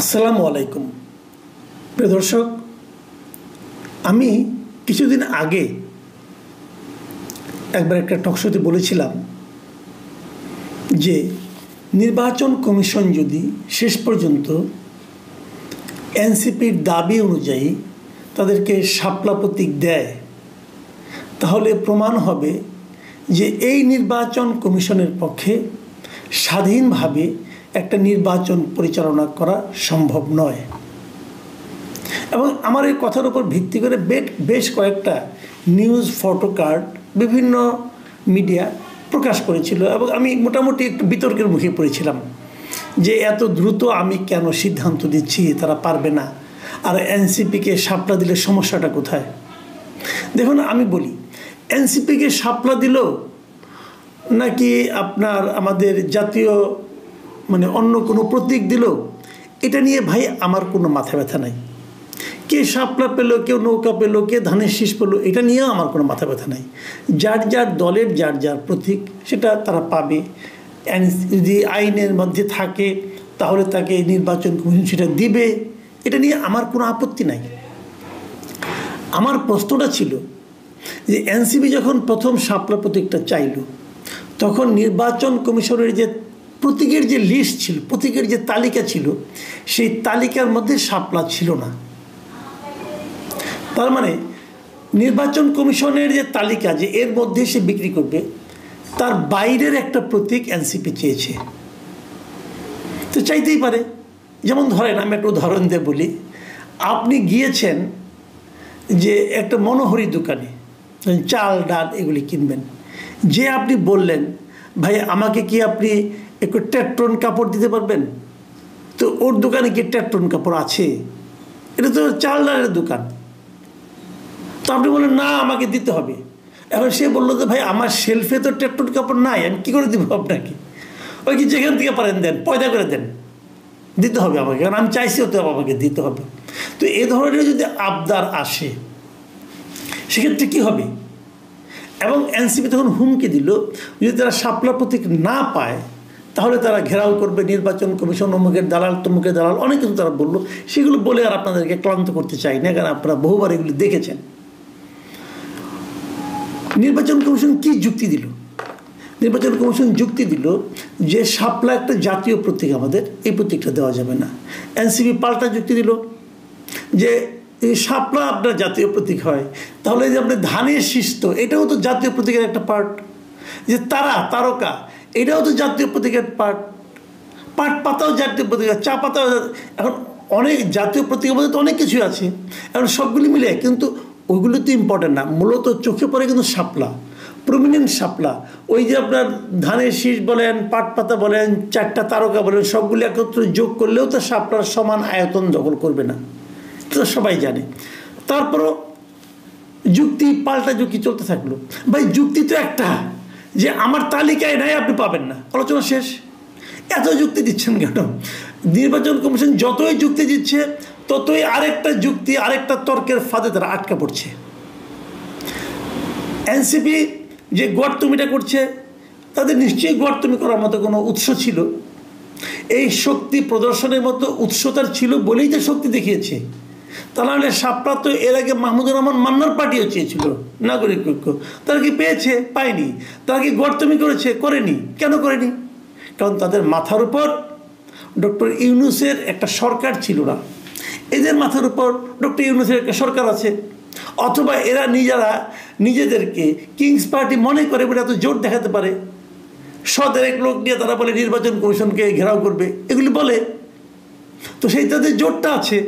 আসসালামু আলাইকুম প্রিয় দর্শক, আমি কিছুদিন আগে একবার একটা টকশোতে বলেছিলাম যে নির্বাচন কমিশন যদি শেষ পর্যন্ত এনসিপির দাবি অনুযায়ী তাদেরকে শাপলা প্রতীক দেয়, তাহলে প্রমাণ হবে যে এই নির্বাচন কমিশনের পক্ষে স্বাধীনভাবে একটা নির্বাচন পরিচালনা করা সম্ভব নয়। এবং আমার এই কথার উপর ভিত্তি করে বেশ কয়েকটা নিউজ ফটো কার্ড বিভিন্ন মিডিয়া প্রকাশ করেছিল এবং আমি মোটামুটি একটু বিতর্কের মুখে পড়েছিলাম যে এত দ্রুত আমি কেন সিদ্ধান্ত দিচ্ছি, তারা পারবে না, আর এনসিপিকে শাপলা দিলে সমস্যাটা কোথায়। দেখুন, আমি বলি, এনসিপিকে শাপলা দিল নাকি আপনার আমাদের জাতীয় অন্য কোনো প্রতীক দিল, এটা নিয়ে ভাই আমার কোনো মাথা ব্যথা নাই। কে শাপলা পেলো, কেউ নৌকা পেলো, কে ধানের শীষ পেলো, এটা নিয়েও আমার কোনো মাথা ব্যথা নাই। যার যার দলের যার যার প্রতীক সেটা তারা পাবে। যদি আইনের মধ্যে থাকে তাহলে তাকে নির্বাচন কমিশন সেটা দিবে, এটা নিয়ে আমার কোনো আপত্তি নাই। আমার প্রশ্নটা ছিল যে এনসিপি যখন প্রথম শাপলা প্রতীকটা চাইল, তখন নির্বাচন কমিশনের যে প্রতীকের যে লিস্ট ছিল, প্রতীকের যে তালিকা ছিল, সেই তালিকার মধ্যে শাপলা ছিল না। তার মানে নির্বাচন কমিশনের যে তালিকা যে এর মধ্যে সে বিক্রি করবে, তার বাইরের একটা প্রতীক এনসিপি চেয়েছে। তো চাইতেই পারে। যেমন ধরেন, আমি একটা উদাহরণ দিয়ে বলি, আপনি গিয়েছেন যে একটা মনোহরি দোকানে চাল ডাল এগুলি কিনবেন, যে আপনি বললেন ভাই আমাকে কি আপনি একটু টেট্রন কাপড় দিতে পারবেন? তো ওর দোকানে কি টেট্রন কাপড় আছে? এটা তো চাল ডালের দোকান। তো আপনি বললেন না, আমাকে দিতে হবে। এখন সে বললো যে ভাই আমার শেলফে তো টেট্রন কাপড় নাই, আমি কী করে দিব আপনাকে? ওই কি যেখান থেকে পারেন দেন, পয়দা করে দেন, দিতে হবে আমাকে, কারণ আমি চাইছি তো আমাকে দিতে হবে। তো এ ধরনের যদি আবদার আসে সেক্ষেত্রে কী হবে? এবং এনসিপি তখন হুমকি দিল, যদি তারা শাপলা প্রতীক না পায় তাহলে তারা ঘেরাও করবে নির্বাচন কমিশন, অমুকের দালাল তমুকের দালাল, অনেক কিছু তারা বললো। সেগুলো বলে আর আপনাদেরকে ক্লান্ত করতে চাই না, কারণ আপনারা বহুবার এগুলি দেখেছেন। নির্বাচন কমিশন কি যুক্তি দিল? নির্বাচন কমিশন যুক্তি দিল যে শাপলা একটা জাতীয় প্রতীক, আমাদের এই প্রতীকটা দেওয়া যাবে না। এনসিপি পাল্টা যুক্তি দিল যে এই শাপলা আপনার জাতীয় প্রতীক হয়, তাহলে যে আপনার ধানের শীষ, তো এটাও তো জাতীয় প্রতীকের একটা পার্ট। যে তারকা, এটাও তো জাতীয় প্রতীকের পার্ট। পাট পাতাও জাতীয় প্রতীক, চা পাতাও। এখন অনেক জাতীয় প্রতীকের মধ্যে তো অনেক কিছু আছে, এখন সবগুলি মিলে, কিন্তু ওইগুলো তো ইম্পর্টেন্ট না। মূলত চোখে পড়ে কিন্তু শাপলা, প্রমিনেন্ট শাপলা। ওই যে আপনার ধানের শীষ বলেন, পাট পাতা বলেন, চারটা তারকা বলেন, সবগুলি একত্রে যোগ করলেও তো শাপলার সমান আয়তন দখল করবে না, এটা সবাই জানে। তারপরও যুক্তি পাল্টা যুক্তি চলতে থাকলো। ভাই যুক্তি তো একটা, যে আমার তালিকায় নাই, আপনি পাবেন না, আলোচনা শেষ। এত যুক্তি দিচ্ছেন কেন? নির্বাচন কমিশন যতই যুক্তি দিচ্ছে ততই আরেকটা যুক্তি, আরেকটা তর্কের ফাঁদে তারা আটকা পড়ছে। এনসিপি যে গোয়ার্তুমিটা করছে, তাদের নিশ্চয়ই গোয়ার্তুমি করার মতো কোনো উৎস ছিল। এই শক্তি প্রদর্শনের মতো উৎসতার ছিল বলেই তো শক্তি দেখিয়েছে। তা নাহলে শাপলা তো এর আগে মাহমুদুর রহমান মান্নার পার্টিও চেয়েছিল, নাগরিক ঐক্য। তারা কি পেয়েছে? পায়নি। তারা কি গোয়ার্তুমি করেছে? করেনি। কেন করেনি? কারণ তাদের মাথার উপর ডক্টর ইউনূসের একটা সরকার ছিল না, এদের মাথার উপর ডক্টর ইউনূসের একটা সরকার আছে। অথবা এরা নিজেদেরকে কিংস পার্টি মনে করে বলে এত জোর দেখাতে পারে। এক লোক নিয়ে তারা বলে নির্বাচন কমিশনকে ঘেরাও করবে, এগুলি বলে। তো সেই তাদের জোরটা আছে।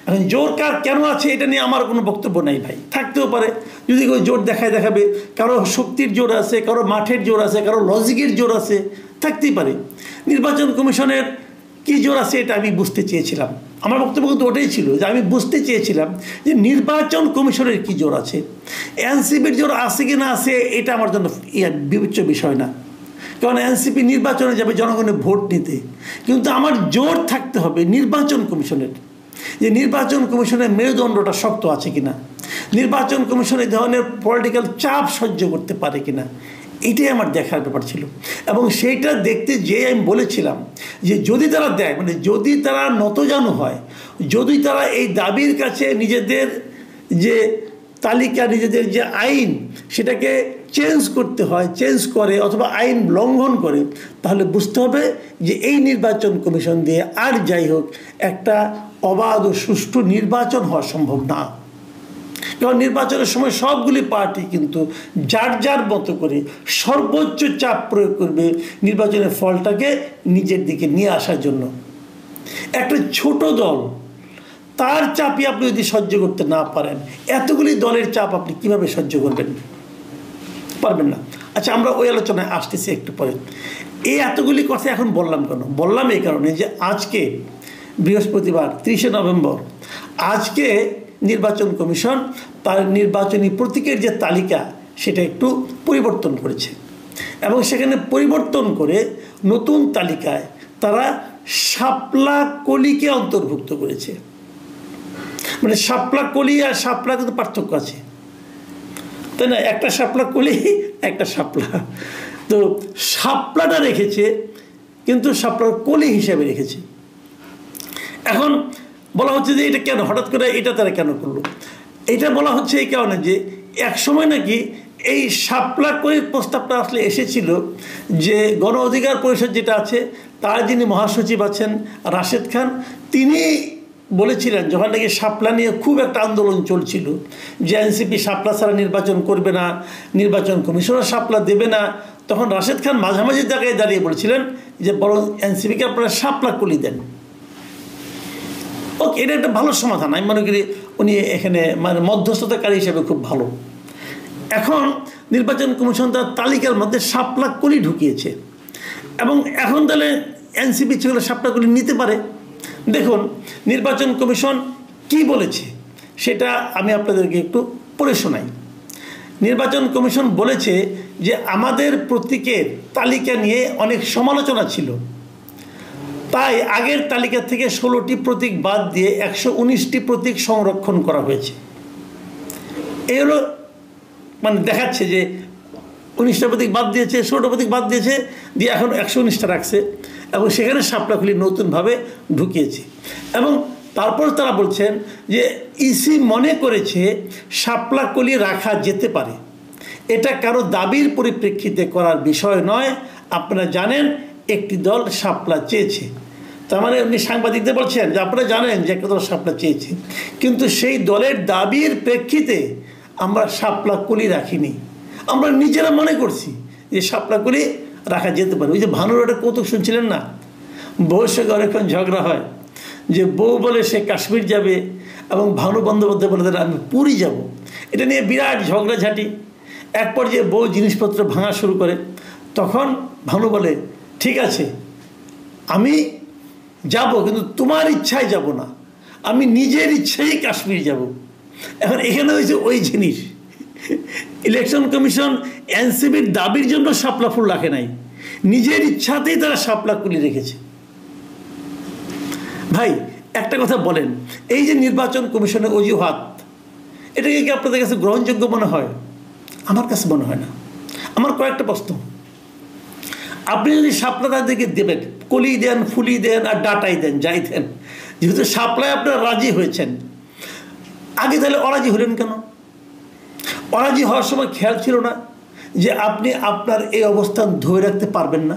এখন জোর কার কেন আছে এটা নিয়ে আমার কোনো বক্তব্য নাই ভাই। থাকতেও পারে, যদি ওই জোর দেখাবে, কারো শক্তির জোর আছে, কারো মাঠের জোর আছে, কারো লজিকের জোর আছে, থাকতেই পারে। নির্বাচন কমিশনের কী জোর আছে এটা আমি বুঝতে চেয়েছিলাম। আমার বক্তব্য কিন্তু ওটাই ছিল যে আমি বুঝতে চেয়েছিলাম যে নির্বাচন কমিশনের কী জোর আছে। এনসিপির জোর আছে কি না আছে এটা আমার জন্য বিবেচ্য বিষয় না, কারণ এনসিপি নির্বাচনে যাবে জনগণের ভোট নিতে। কিন্তু আমার জোর থাকতে হবে নির্বাচন কমিশনের, যে নির্বাচন কমিশনের মেরুদণ্ডটা শক্ত আছে কিনা, নির্বাচন কমিশন এই ধরনের পলিটিক্যাল চাপ সহ্য করতে পারে কিনা। এটাই আমার দেখার ব্যাপার ছিল। এবং সেইটা দেখতে যেয়ে আমি বলেছিলাম যে যদি তারা দেয়, মানে যদি তারা নতজানু হয়, যদি তারা এই দাবির কাছে নিজেদের যে তালিকা, নিজেদের যে আইন, সেটাকে চেঞ্জ করতে হয়, চেঞ্জ করে অথবা আইন লঙ্ঘন করে, তাহলে বুঝতে হবে যে এই নির্বাচন কমিশন দিয়ে আর যাই হোক একটা অবাধ ও সুষ্ঠু নির্বাচন হওয়া সম্ভব না। কারণ নির্বাচনের সময় সবগুলি পার্টি কিন্তু যার যার মতো করে সর্বোচ্চ চাপ প্রয়োগ করবে নির্বাচনের ফলটাকে নিজের দিকে নিয়ে আসার জন্য। একটা ছোট দল, তার চাপই আপনি যদি সহ্য করতে না পারেন, এতগুলি দলের চাপ আপনি কিভাবে সহ্য করবেন? পারবেন না। আচ্ছা, আমরা ওই আলোচনায় আসতেছি একটু পরে। এই এতগুলি কথা এখন বললাম কেন? বললাম এই কারণে যে আজকে বৃহস্পতিবার 30শে নভেম্বর, আজকে নির্বাচন কমিশন তার নির্বাচনী প্রতীকের যে তালিকা সেটা একটু পরিবর্তন করেছে এবং সেখানে পরিবর্তন করে নতুন তালিকায় তারা শাপলা কলিকে অন্তর্ভুক্ত করেছে। মানে শাপলা কলি আর শাপলা কিন্তু পার্থক্য আছে, তাই না? একটা শাপলা কলি, একটা শাপলা। তো শাপলাটা রেখেছে কিন্তু শাপলার কলি হিসেবে রেখেছে। এখন বলা হচ্ছে যে এটা কেন হঠাৎ করে এটা তারা কেন করলো? এটা বলা হচ্ছে এই কারণে যে একসময় নাকি এই শাপলা কলির প্রস্তাবটা আসলে এসেছিল যে গণ অধিকার পরিষদ যেটা আছে তার যিনি মহাসচিব আছেন রাশেদ খান, তিনি বলেছিলেন যখন নাকি শাপলা নিয়ে খুব একটা আন্দোলন চলছিল যে এনসিপি শাপলা ছাড়া নির্বাচন করবে না, নির্বাচন কমিশনও শাপলা দেবে না, তখন রাশেদ খান মাঝামাঝি জায়গায় দাঁড়িয়ে বলেছিলেন যে বরং এনসিপিকে আপনারা শাপলা কলি দেন। ওকে, এটা একটা ভালো সমাধান। আমি মনে করি উনি এখানে মানে মধ্যস্থতাকারী হিসেবে খুব ভালো। এখন নির্বাচন কমিশন তার তালিকার মধ্যে শাপলা কলি ঢুকিয়েছে এবং এখন তাহলে এনসিপি ছেলে শাপলা কলি নিতে পারে। দেখুন নির্বাচন কমিশন কি বলেছে সেটা আমি আপনাদেরকে একটু পড়ে শোনাই। নির্বাচন কমিশন বলেছে যে আমাদের প্রতীকের তালিকা নিয়ে অনেক সমালোচনা ছিল, তাই আগের তালিকা থেকে 16টি প্রতীক বাদ দিয়ে 119টি প্রতীক সংরক্ষণ করা হয়েছে। এই হলো মানে দেখাচ্ছে যে 19টা প্রতীক বাদ দিয়েছে, 16টা প্রতীক বাদ দিয়েছে, দিয়ে এখন 119টা রাখছে এবং সেখানে শাপলাকলি নতুনভাবে ঢুকিয়েছে। এবং তারপর তারা বলছেন যে ইসি মনে করেছে শাপলাকলি রাখা যেতে পারে, এটা কারো দাবির পরিপ্রেক্ষিতে করার বিষয় নয়। আপনারা জানেন একটি দল শাপলা চেয়েছে, তার মানে উনি সাংবাদিকদের বলছেন যে আপনারা জানেন যে একটা দল শাপলা চেয়েছে, কিন্তু সেই দলের দাবির প্রেক্ষিতে আমরা শাপলা কলি রাখিনি, আমরা নিজেরা মনে করছি যে শাপলা কলি রাখা যেতে পারে। ওই যে ভানুর একটা কৌতুক শুনছিলেন না, বউয়ের সঙ্গে অনেকক্ষণ ঝগড়া হয় যে বউ বলে সে কাশ্মীর যাবে এবং ভানু বন্দ্যোপাধ্যায় বলে আমি পুরী যাব। এটা নিয়ে বিরাট ঝগড়াঝাঁটি। এক পর্যায়ে বউ জিনিসপত্র ভাঙা শুরু করে, তখন ভানু বলে ঠিক আছে আমি যাব, কিন্তু তোমার ইচ্ছায় যাব না, আমি নিজের ইচ্ছাই কাশ্মীর যাব। এখন এখানে হয়েছে ওই জিনিস, ইলেকশন কমিশন এনসিপির দাবির জন্য শাপলা ফুল রাখে নাই, নিজের ইচ্ছাতেই তারা শাপলা কুলি রেখেছে। ভাই একটা কথা বলেন, এই যে নির্বাচন কমিশনের অজুহাত, এটাকে কি আপনাদের কাছে গ্রহণযোগ্য মনে হয়? আমার কাছে মনে হয় না। আমার কয়েকটা প্রশ্ন, আপনি যদি শাপলা তাদেরকে দেবেন, কলি দেন, ফুলি দেন আর ডাটাই দেন, যাই দেন, যেহেতু শাপলায় আপনারা রাজি হয়েছেন, আগে তাহলে অরাজি হলেন কেন? অরাজি হওয়ার সময় খেয়াল ছিল না যে আপনি আপনার এই অবস্থান ধরে রাখতে পারবেন না?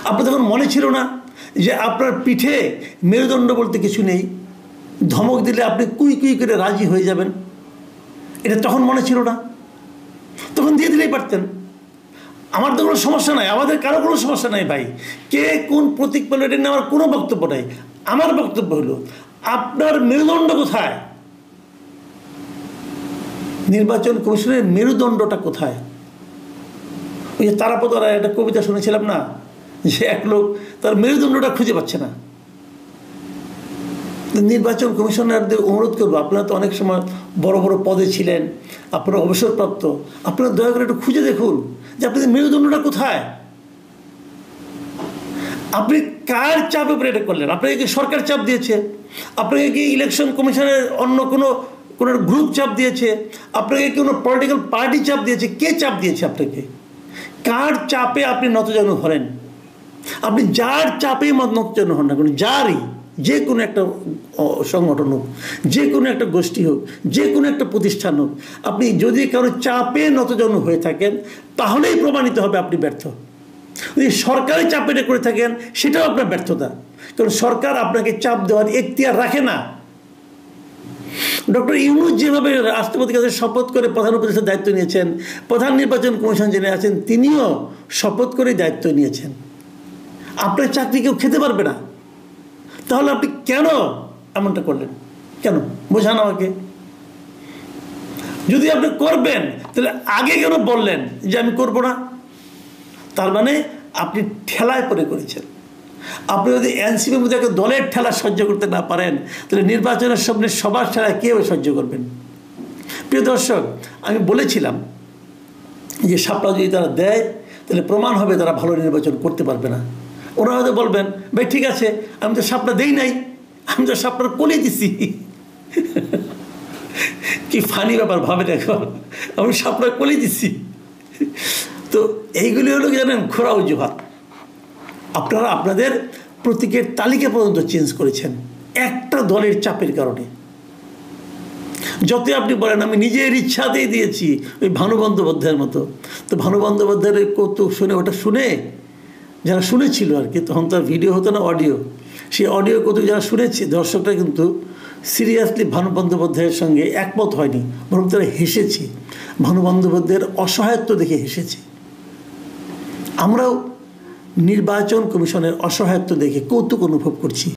আপনার তখন মনে ছিল না যে আপনার পিঠে মেরুদণ্ড বলতে কিছু নেই, ধমক দিলে আপনি কুই কুই করে রাজি হয়ে যাবেন? এটা তখন মনে ছিল না? তখন দিয়ে দিলেই পারতেন। আমার তো কোনো সমস্যা নাই, আমাদের কারো কোনো সমস্যা নাই ভাই, কে কোন প্রতীক পেল এটা নিয়ে আমার কোনো বক্তব্য নাই। আমার বক্তব্য হলো আপনার মেরুদণ্ড কোথায়? নির্বাচন কমিশনের মেরুদণ্ডটা কোথায়? ওই যে তারাপদ রায় একটা কবিতা শুনেছিলাম না, যে এক লোক তার মেরুদণ্ডটা খুঁজে পাচ্ছে না। নির্বাচন কমিশনারদের অনুরোধ করবো, আপনারা তো অনেক সময় বড় বড় পদে ছিলেন, আপনারা অবসরপ্রাপ্ত, আপনারা দয়া করে একটু খুঁজে দেখুন যে আপনাদের মেরুদণ্ডটা কোথায়। আপনি কার চাপে উপরে এটা করলেন? আপনাকে কি সরকার চাপ দিয়েছে? আপনাকে কি ইলেকশন কমিশনের অন্য কোনো কোনো গ্রুপ চাপ দিয়েছে আপনাকে, কোনো পলিটিক্যাল পার্টি চাপ দিয়েছে? কে চাপ দিয়েছে আপনাকে? কার চাপে আপনি নতজানু হলেন? আপনি যার চাপেই নতজানু হন না কোনো, যারই, যে কোনো একটা সংগঠন হোক, যে কোনো একটা গোষ্ঠী হোক, যে কোনো একটা প্রতিষ্ঠান হোক, আপনি যদি কারো চাপে নতজানু হয়ে থাকেন তাহলেই প্রমাণিত হবে আপনি ব্যর্থ। যদি সরকারি চাপে করে থাকেন সেটাও আপনার ব্যর্থতা, কারণ সরকার আপনাকে চাপ দেওয়ার এখতিয়ার রাখে না। ডক্টর ইউনূস যেভাবে রাষ্ট্রপতির কাছে শপথ করে প্রধান উপদেষ্টার দায়িত্ব নিয়েছেন, প্রধান নির্বাচন কমিশন যিনি আছেন তিনিও শপথ করে দায়িত্ব নিয়েছেন। আপনার চাকরি কেউ খেতে পারবে না, তাহলে আপনি কেন এমনটা করলেন? কেন বোঝান আমাকে। যদি আপনি করবেন তাহলে আগে কেন বললেন যে আমি করব না? তার মানে আপনি ঠেলায় পড়ে করেছেন। আপনি যদি এনসিপির মধ্যে একটা দলের ঠেলা সহ্য করতে না পারেন তাহলে নির্বাচনের সামনে সবার ঠেলা কেউ সহ্য করবেন? প্রিয় দর্শক, আমি বলেছিলাম যে শাপলা যদি তারা দেয় তাহলে প্রমাণ হবে তারা ভালো নির্বাচন করতে পারবে না। ওরা হয়তো বলবেন, ভাই ঠিক আছে, আমি তো শাপলা দেই নাই, আমি তো শাপলার কলি দিছি। কি ফানি ব্যাপার ভাবেন এখন, আমি শাপলা কলি দিছি। তো এইগুলি হলো জানেন খোরা অজুহাত। আপনারা আপনাদের প্রতীকের তালিকা পর্যন্ত চেঞ্জ করেছেন একটা দলের চাপের কারণে। যতই আপনি বলেন আমি নিজের ইচ্ছাতেই দিয়েছি, ওই ভানু বন্দ্যোপাধ্যায়ের মতো। তো ভানু বন্দ্যোপাধ্যায়ের কৌতুক শুনে, ওটা শুনে যারা শুনেছিল আর কি, তখন তার ভিডিও হতো না, অডিও, সেই অডিও কৌতুক যারা শুনেছে দর্শকরা কিন্তু সিরিয়াসলি ভানু বন্দ্যোপাধ্যায়ের সঙ্গে একমত হয়নি, বরং তারা হেসেছে, ভানু বন্দ্যোপাধ্যায়ের অসহায়ত্ব দেখে হেসেছে। আমরাও নির্বাচন কমিশনের অসহায়ত্ব দেখে কৌতুক অনুভব করছি।